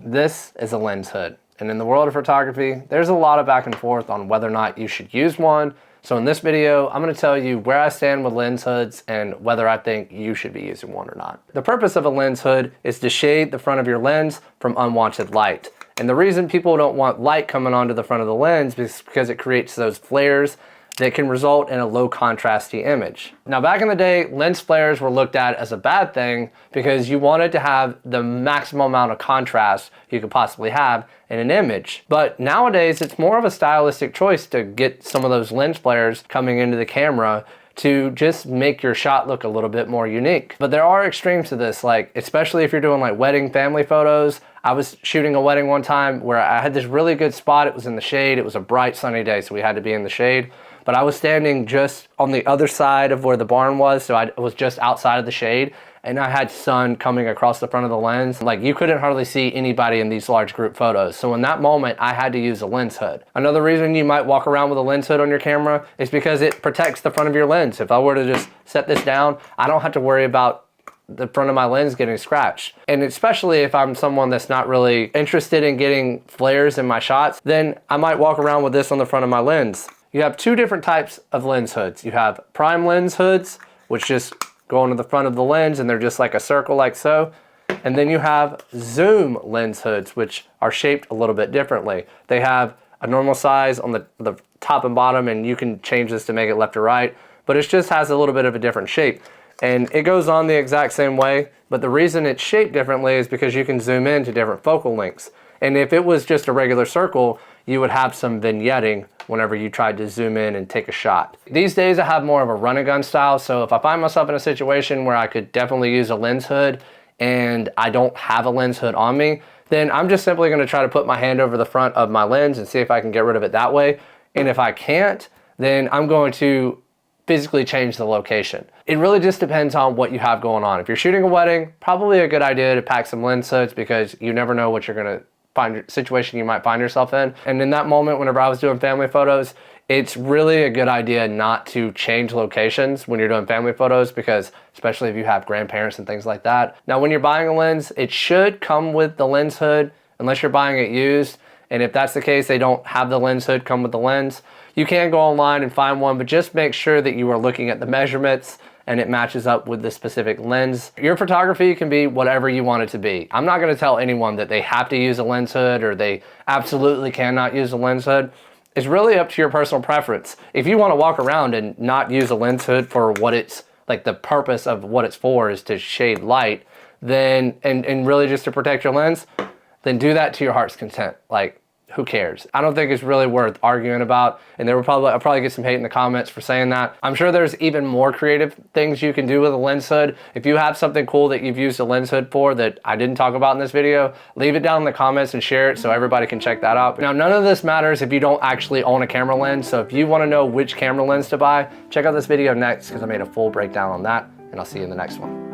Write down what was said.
This is a lens hood. And in the world of photography, there's a lot of back and forth on whether or not you should use one. So in this video, I'm going to tell you where I stand with lens hoods and whether I think you should be using one or not. The purpose of a lens hood is to shade the front of your lens from unwanted light. And the reason people don't want light coming onto the front of the lens is because it creates those flares that can result in a low contrasty image. Now back in the day, lens flares were looked at as a bad thing because you wanted to have the maximum amount of contrast you could possibly have in an image. But nowadays, it's more of a stylistic choice to get some of those lens flares coming into the camera to just make your shot look a little bit more unique. But there are extremes to this, like especially if you're doing like wedding family photos. I was shooting a wedding one time where I had this really good spot. It was in the shade. It was a bright sunny day, so we had to be in the shade. But I was standing just on the other side of where the barn was, so I was just outside of the shade, and I had sun coming across the front of the lens. Like, you couldn't hardly see anybody in these large group photos. So in that moment, I had to use a lens hood. Another reason you might walk around with a lens hood on your camera is because it protects the front of your lens. If I were to just set this down, I don't have to worry about the front of my lens getting scratched. And especially if I'm someone that's not really interested in getting flares in my shots, then I might walk around with this on the front of my lens. You have two different types of lens hoods. You have prime lens hoods, which just go into the front of the lens and they're just like a circle like so. And then you have zoom lens hoods, which are shaped a little bit differently. They have a normal size on the top and bottom, and you can change this to make it left or right, but it just has a little bit of a different shape. And it goes on the exact same way, but the reason it's shaped differently is because you can zoom in to different focal lengths. And if it was just a regular circle, you would have some vignetting whenever you tried to zoom in and take a shot. These days I have more of a run and gun style, so if I find myself in a situation where I could definitely use a lens hood and I don't have a lens hood on me, then I'm just simply going to try to put my hand over the front of my lens and see if I can get rid of it that way. And if I can't, then I'm going to physically change the location. It really just depends on what you have going on. If you're shooting a wedding, probably a good idea to pack some lens hoods because you never know what you're going to situation you might find yourself in. And in that moment, whenever I was doing family photos, it's really a good idea not to change locations when you're doing family photos, because especially if you have grandparents and things like that. Now, when you're buying a lens, it should come with the lens hood unless you're buying it used. And if that's the case, they don't have the lens hood come with the lens. You can go online and find one, but just make sure that you are looking at the measurements and it matches up with the specific lens. Your photography can be whatever you want it to be. I'm not gonna tell anyone that they have to use a lens hood or they absolutely cannot use a lens hood. It's really up to your personal preference. If you wanna walk around and not use a lens hood for what it's, like the purpose of what it's for is to shade light, then, and really just to protect your lens, then do that to your heart's content. Like, who cares? I don't think it's really worth arguing about, and I'll probably get some hate in the comments for saying that. I'm sure there's even more creative things you can do with a lens hood. If you have something cool that you've used a lens hood for that I didn't talk about in this video, leave it down in the comments and share it so everybody can check that out. Now, none of this matters if you don't actually own a camera lens, so if you wanna know which camera lens to buy, check out this video next because I made a full breakdown on that, and I'll see you in the next one.